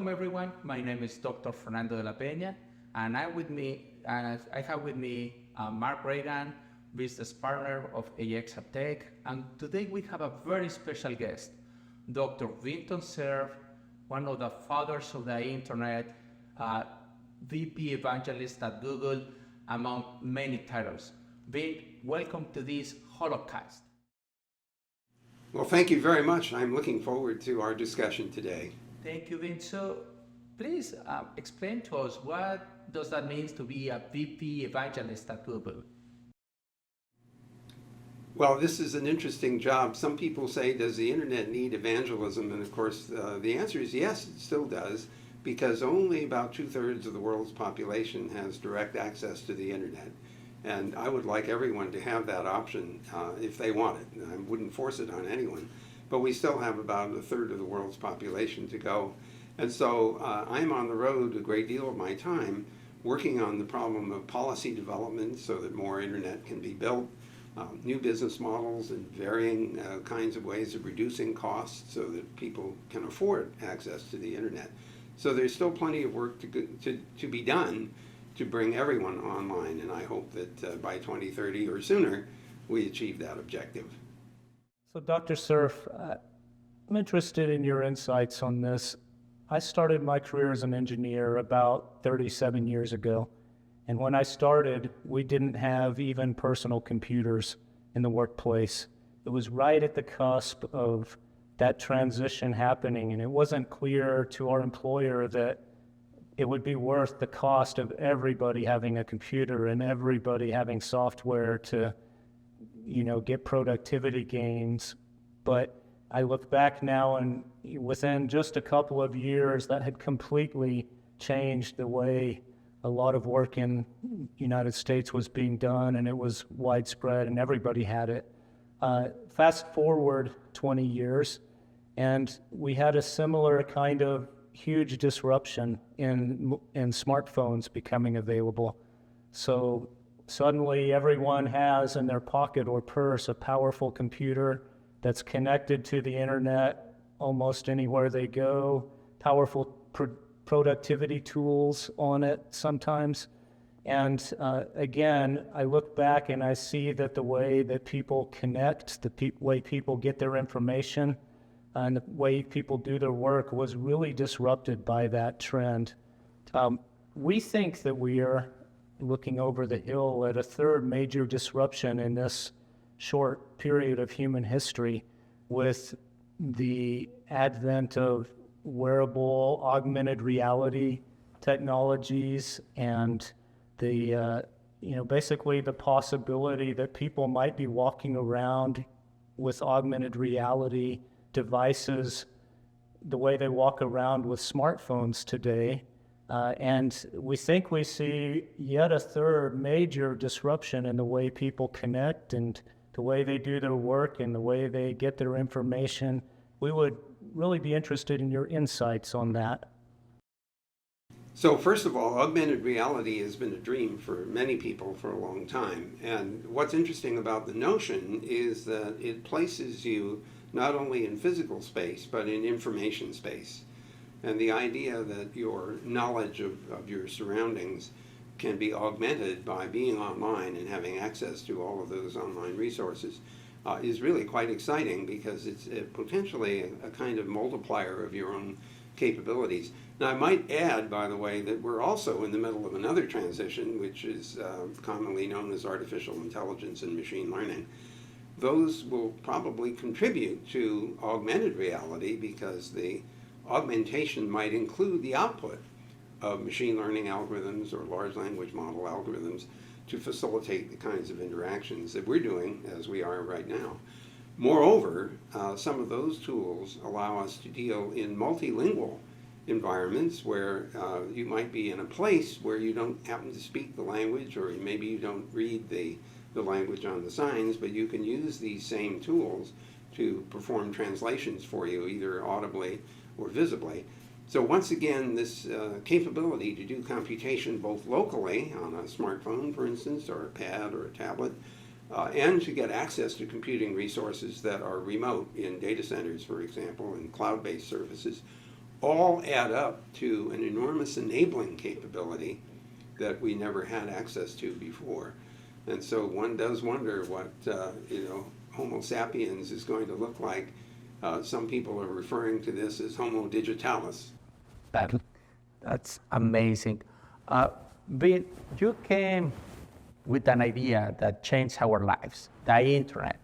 everyone. My name is Dr. Fernando de la Peña, and I have with me Mark Reagan, business partner of Aexa Tech, and today we have a very special guest, Dr. Vint Cerf, one of the fathers of the internet, VP evangelist at Google, among many titles. Vint, welcome to this HoloCast. Well, thank you very much. I'm looking forward to our discussion today. Thank you, Vint. So please explain to us, what does that mean to be a VP evangelist at Google? Well, this is an interesting job. Some people say, does the internet need evangelism? And of course, the answer is yes, it still does, because only about 2/3 of the world's population has direct access to the internet. And I would like everyone to have that option if they want it. I wouldn't force it on anyone. But we still have about 1/3 of the world's population to go. And so I'm on the road a great deal of my time working on the problem of policy development so that more internet can be built, new business models and varying kinds of ways of reducing costs so that people can afford access to the internet. So there's still plenty of work to be done to bring everyone online, and I hope that by 2030 or sooner we achieve that objective. So Dr. Cerf, I'm interested in your insights on this. I started my career as an engineer about 37 years ago. And when I started, we didn't have even personal computers in the workplace. It was right at the cusp of that transition happening. And it wasn't clear to our employer that it would be worth the cost of everybody having a computer and everybody having software to get productivity gains. But I look back now, and within just a couple of years, that had completely changed the way a lot of work in the United States was being done, and it was widespread, and everybody had it. Fast forward 20 years, and we had a similar kind of huge disruption in smartphones becoming available. So suddenly everyone has in their pocket or purse a powerful computer that's connected to the internet almost anywhere they go, powerful productivity tools on it sometimes. And again, I look back and I see that the way that people connect, the way people get their information, and the way people do their work was really disrupted by that trend. We think that we are looking over the hill at a third major disruption in this short period of human history, with the advent of wearable augmented reality technologies and the basically the possibility that people might be walking around with augmented reality devices the way they walk around with smartphones today. And we think we see yet a third major disruption in the way people connect and the way they do their work and the way they get their information. We would really be interested in your insights on that. So first of all, augmented reality has been a dream for many people for a long time. And what's interesting about the notion is that it places you not only in physical space, but in information space. And the idea that your knowledge of your surroundings can be augmented by being online and having access to all of those online resources is really quite exciting, because it's potentially a kind of multiplier of your own capabilities. Now, I might add, by the way, that we're also in the middle of another transition, which is commonly known as artificial intelligence and machine learning. Those will probably contribute to augmented reality, because the augmentation might include the output of machine learning algorithms or large language model algorithms to facilitate the kinds of interactions that we're doing as we are right now. Moreover, some of those tools allow us to deal in multilingual environments where you might be in a place where you don't happen to speak the language, or maybe you don't read the language on the signs, but you can use these same tools to perform translations for you, either audibly or visibly. So once again, this capability to do computation both locally on a smartphone, for instance, or a pad or a tablet, and to get access to computing resources that are remote in data centers, for example, and cloud-based services, all add up to an enormous enabling capability that we never had access to before. And so one does wonder what Homo sapiens is going to look like. Some people are referring to this as Homo digitalis. That's amazing. Vint, you came with an idea that changed our lives, the internet.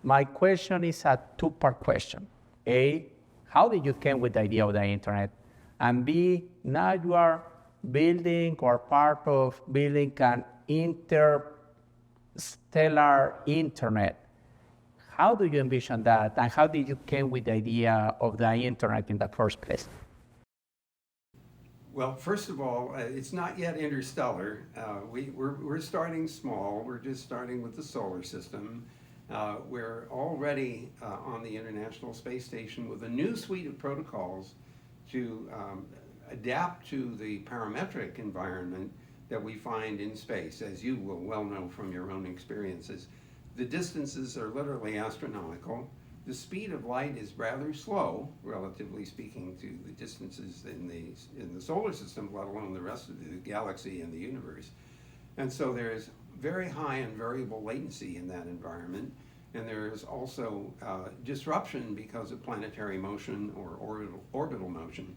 My question is a two-part question. A, how did you come with the idea of the internet? And B, now you are building or part of building an interstellar internet. How do you envision that? And how did you come with the idea of the internet in the first place? Well, first of all, it's not yet interstellar. We're starting small. We're just starting with the solar system. We're already on the International Space Station with a new suite of protocols to adapt to the parametric environment that we find in space, as you will well know from your own experiences. The distances are literally astronomical. The speed of light is rather slow, relatively speaking, to the distances in the solar system, let alone the rest of the galaxy and the universe. And so there is very high and variable latency in that environment, and there is also disruption because of planetary motion or orbital motion.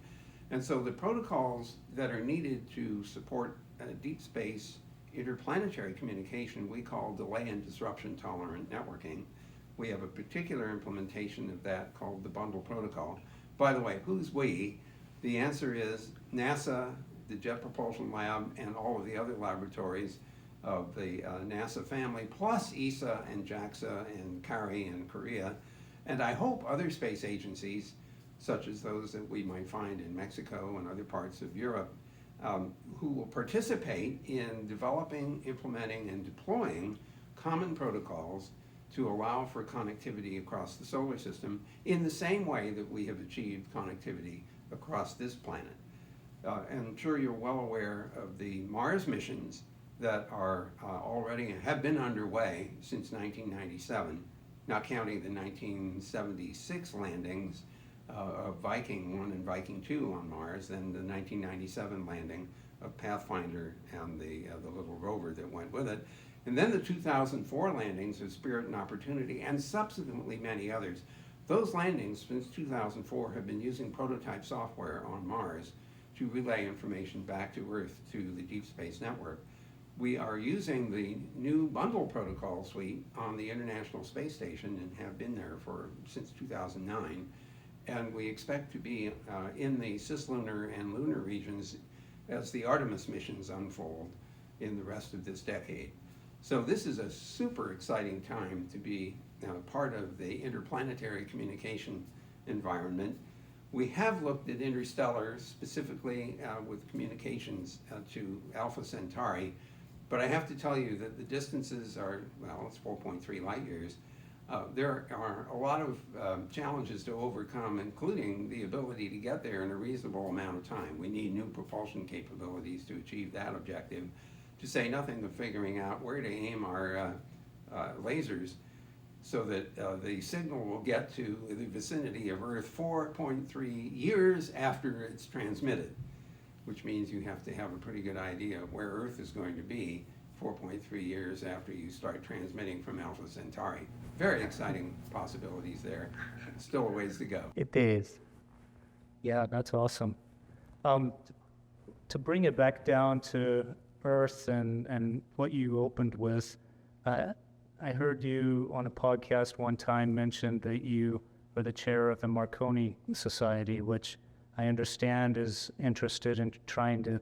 And so the protocols that are needed to support deep space interplanetary communication we call delay and disruption tolerant networking. We have a particular implementation of that called the bundle protocol. By the way, who's we? The answer is NASA, the Jet Propulsion Lab, and all of the other laboratories of the NASA family, plus ESA and JAXA and CARI in Korea, and I hope other space agencies, such as those that we might find in Mexico and other parts of Europe, who will participate in developing, implementing, and deploying common protocols to allow for connectivity across the solar system in the same way that we have achieved connectivity across this planet. And I'm sure you're well aware of the Mars missions that are already have been underway since 1997, not counting the 1976 landings of Viking 1 and Viking 2 on Mars, and the 1997 landing of Pathfinder and the little rover that went with it. And then the 2004 landings of Spirit and Opportunity, and subsequently many others. Those landings since 2004 have been using prototype software on Mars to relay information back to Earth to the Deep Space Network. We are using the new bundle protocol suite on the International Space Station and have been there since 2009. And we expect to be in the cislunar and lunar regions as the Artemis missions unfold in the rest of this decade. So this is a super exciting time to be part of the interplanetary communication environment. We have looked at interstellar, specifically with communications to Alpha Centauri, but I have to tell you that the distances are, well, it's 4.3 light years. There are a lot of challenges to overcome, including the ability to get there in a reasonable amount of time. We need new propulsion capabilities to achieve that objective, to say nothing of figuring out where to aim our lasers so that the signal will get to the vicinity of Earth 4.3 years after it's transmitted, which means you have to have a pretty good idea of where Earth is going to be 4.3 years after you start transmitting from Alpha Centauri. Very exciting possibilities there. Still a ways to go. It is. Yeah, that's awesome. To bring it back down to Earth and what you opened with, I heard you on a podcast one time mention that you were the chair of the Marconi Society, which I understand is interested in trying to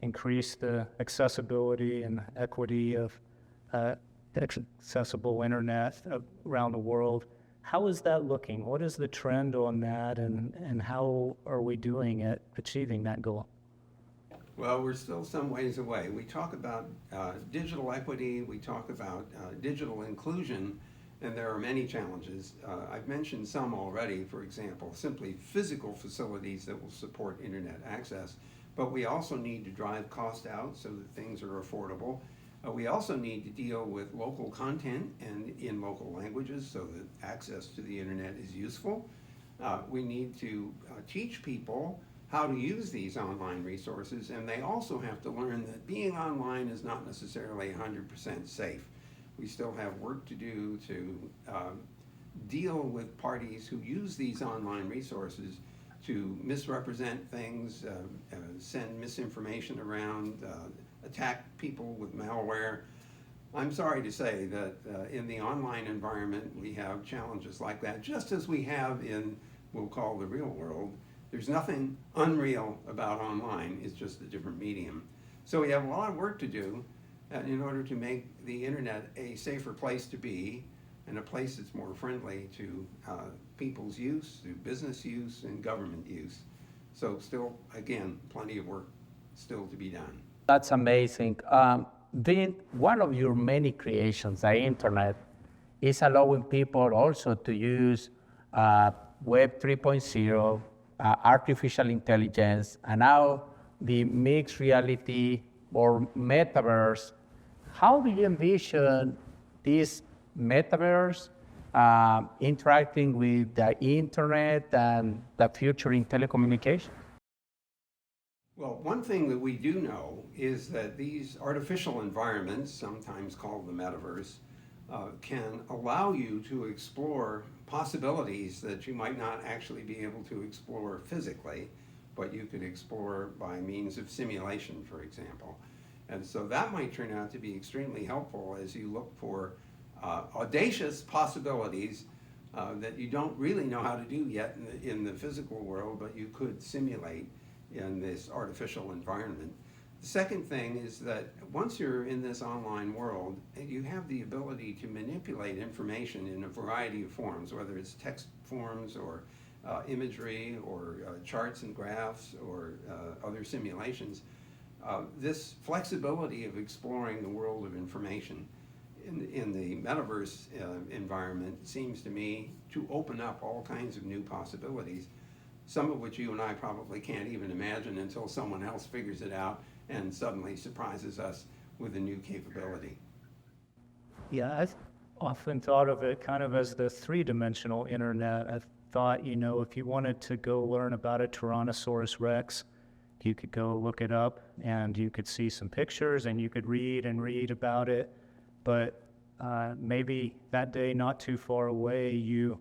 increase the accessibility and equity of accessible internet around the world. How is that looking? What is the trend on that, and how are we doing at achieving that goal? Well, we're still some ways away. We talk about digital equity, we talk about digital inclusion, and there are many challenges. I've mentioned some already, for example, simply physical facilities that will support internet access, but we also need to drive cost out so that things are affordable. We also need to deal with local content and in local languages so that access to the internet is useful. We need to teach people how to use these online resources, and they also have to learn that being online is not necessarily 100% safe. We still have work to do to deal with parties who use these online resources to misrepresent things, send misinformation around, attack people with malware. I'm sorry to say that in the online environment we have challenges like that, just as we have in, we'll call the real world. There's nothing unreal about online, it's just a different medium. So we have a lot of work to do in order to make the internet a safer place to be, and a place that's more friendly to people's use, to business use, and government use. So still, again, plenty of work still to be done. That's amazing. Vint, one of your many creations, the internet, is allowing people also to use Web 3.0, artificial intelligence, and now the mixed reality or Metaverse. How do you envision this Metaverse interacting with the internet and the future in telecommunications? Well, one thing that we do know is that these artificial environments, sometimes called the Metaverse, can allow you to explore possibilities that you might not actually be able to explore physically, but you could explore by means of simulation, for example. And so that might turn out to be extremely helpful as you look for audacious possibilities that you don't really know how to do yet in the physical world, but you could simulate in this artificial environment. The second thing is that once you're in this online world, you have the ability to manipulate information in a variety of forms, whether it's text forms or imagery or charts and graphs or other simulations. This flexibility of exploring the world of information in the Metaverse environment seems to me to open up all kinds of new possibilities, some of which you and I probably can't even imagine until someone else figures it out and suddenly surprises us with a new capability. Yeah, I've often thought of it kind of as the three-dimensional internet. I've thought, if you wanted to go learn about a Tyrannosaurus Rex, you could go look it up and you could see some pictures and you could read about it. But maybe that day not too far away, you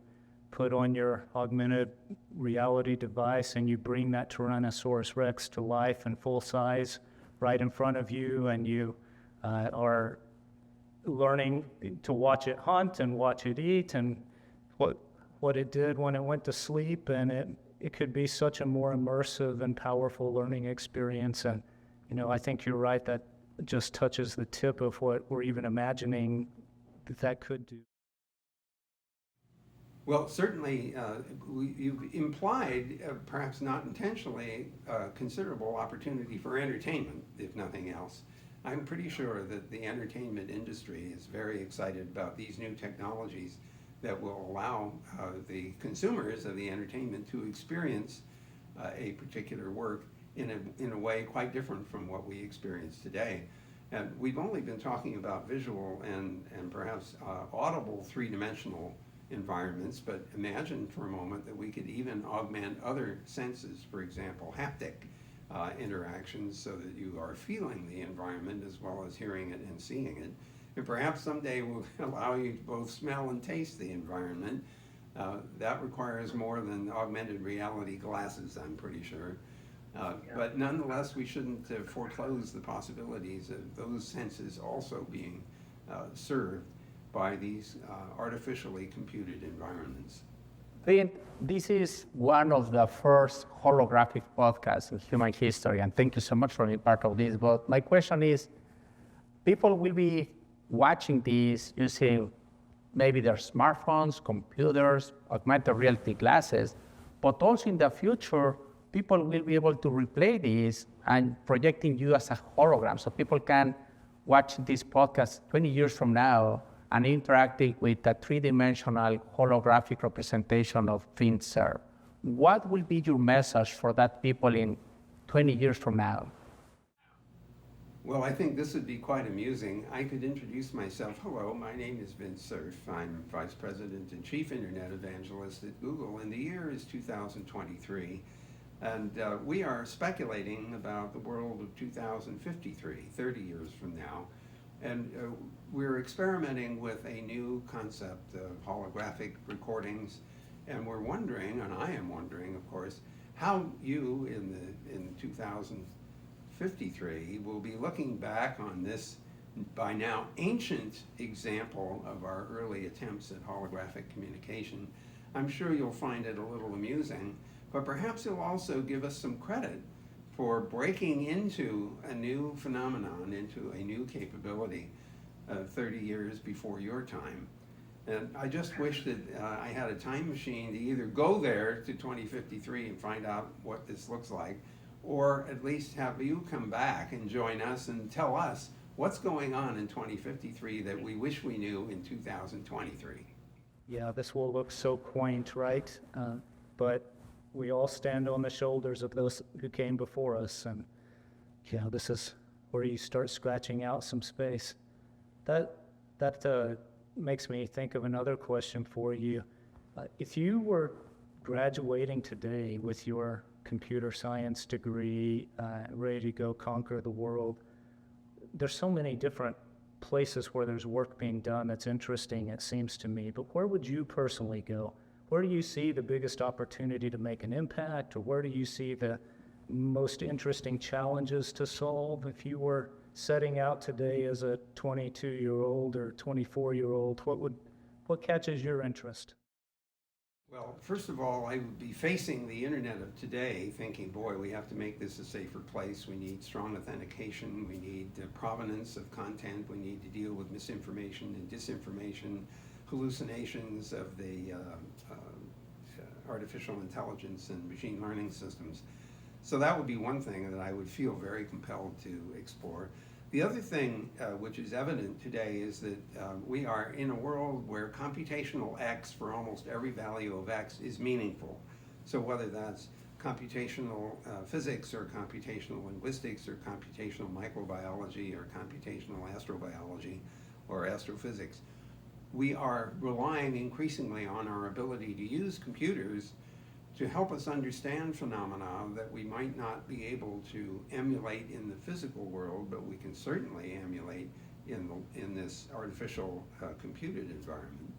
put on your augmented reality device and you bring that Tyrannosaurus Rex to life in full size right in front of you, and you are learning to watch it hunt and watch it eat and what it did when it went to sleep, and it could be such a more immersive and powerful learning experience. And I think you're right, that just touches the tip of what we're even imagining that could do. Well, certainly you've implied, perhaps not intentionally, considerable opportunity for entertainment, if nothing else. I'm pretty sure that the entertainment industry is very excited about these new technologies that will allow the consumers of the entertainment to experience a particular work in a way quite different from what we experience today. And we've only been talking about visual and perhaps audible three-dimensional environments, but imagine for a moment that we could even augment other senses, for example, haptic interactions, so that you are feeling the environment as well as hearing it and seeing it. And perhaps someday we'll allow you to both smell and taste the environment. That requires more than augmented reality glasses, I'm pretty sure. But nonetheless, we shouldn't foreclose the possibilities of those senses also being served by these artificially computed environments. This is one of the first holographic podcasts in human history, and thank you so much for being part of this. But my question is, people will be watching this using maybe their smartphones, computers, augmented reality glasses, but also in the future, people will be able to replay this and projecting you as a hologram. So people can watch this podcast 20 years from now and interacting with a three-dimensional holographic representation of Vint Cerf. What will be your message for that people in 20 years from now? Well, I think this would be quite amusing. I could introduce myself. Hello, my name is Vint Cerf. I'm Vice President and Chief Internet Evangelist at Google, and the year is 2023. And we are speculating about the world of 2053, 30 years from now. And we're experimenting with a new concept of holographic recordings. And we're wondering, and I am wondering, of course, how you in 2053 will be looking back on this by now ancient example of our early attempts at holographic communication. I'm sure you'll find it a little amusing, but perhaps you'll also give us some credit for breaking into a new phenomenon, into a new capability 30 years before your time. And I just wish that I had a time machine to either go there to 2053 and find out what this looks like, or at least have you come back and join us and tell us what's going on in 2053 that we wish we knew in 2023. Yeah, this will look so quaint, right? But we all stand on the shoulders of those who came before us, and yeah, this is where you start scratching out some space. That makes me think of another question for you. If you were graduating today with your computer science degree, ready to go conquer the world, there's so many different places where there's work being done that's interesting, it seems to me, but where would you personally go? Where do you see the biggest opportunity to make an impact, or where do you see the most interesting challenges to solve? If you were setting out today as a 22-year-old or 24-year-old, what catches your interest? Well, first of all, I would be facing the internet of today thinking, boy, we have to make this a safer place. We need strong authentication. We need provenance of content. We need to deal with misinformation and disinformation, hallucinations of the artificial intelligence and machine learning systems. So that would be one thing that I would feel very compelled to explore. The other thing which is evident today is that we are in a world where computational X for almost every value of X is meaningful. So whether that's computational physics or computational linguistics or computational microbiology or computational astrobiology or astrophysics, we are relying increasingly on our ability to use computers to help us understand phenomena that we might not be able to emulate in the physical world, but we can certainly emulate in this artificial computed environment.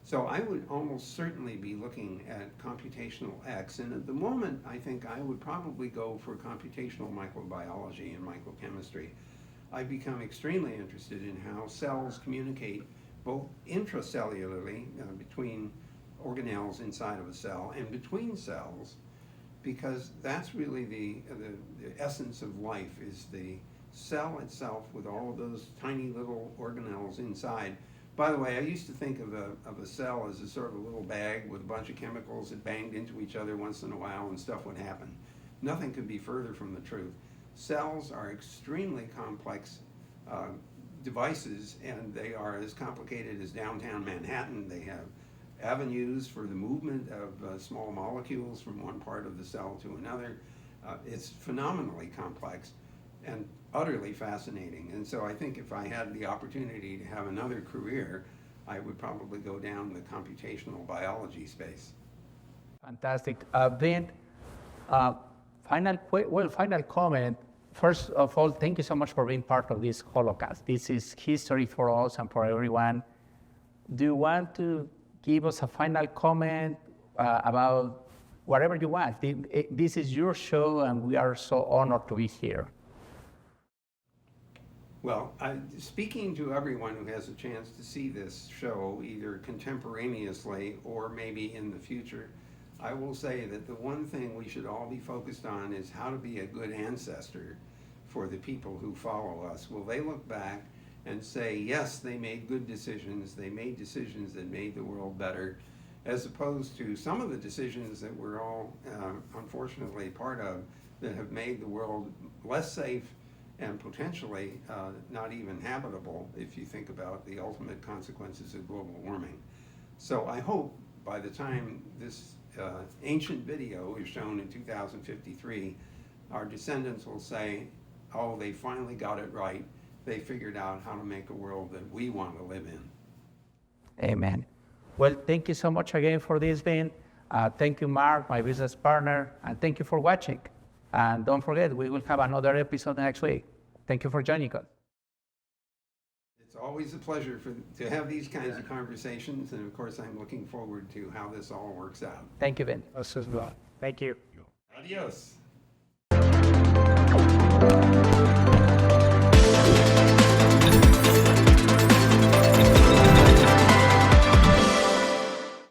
So I would almost certainly be looking at computational X, and at the moment I think I would probably go for computational microbiology and microchemistry. I've become extremely interested in how cells communicate both intracellularly between organelles inside of a cell and between cells, because that's really the essence of life, is the cell itself with all of those tiny little organelles inside. By the way, I used to think of a cell as a sort of a little bag with a bunch of chemicals that banged into each other once in a while and stuff would happen. Nothing could be further from the truth. Cells are extremely complex devices, and they are as complicated as downtown Manhattan. They have avenues for the movement of small molecules from one part of the cell to another. It's phenomenally complex and utterly fascinating. And so I think if I had the opportunity to have another career, I would probably go down the computational biology space. Fantastic. Vint, final comment. First of all, thank you so much for being part of this HoloCast. This is history for us and for everyone. Do you want to give us a final comment about whatever you want? This is your show, and we are so honored to be here. Well, speaking to everyone who has a chance to see this show, either contemporaneously or maybe in the future, I will say that the one thing we should all be focused on is how to be a good ancestor for the people who follow us. Will they look back and say, yes, they made good decisions, they made decisions that made the world better, as opposed to some of the decisions that we're all unfortunately part of that have made the world less safe and potentially not even habitable if you think about the ultimate consequences of global warming. So I hope by the time this ancient video is shown in 2053, our descendants will say, oh, they finally got it right. They figured out how to make a world that we want to live in. Amen. Well, thank you so much again for this, Vint. Thank you, Mark, my business partner, and thank you for watching. And don't forget, we will have another episode next week. Thank you for joining us. It's always a pleasure to have these kinds of conversations, and of course, I'm looking forward to how this all works out. Thank you, Vint. Us as well. Thank you. Adios.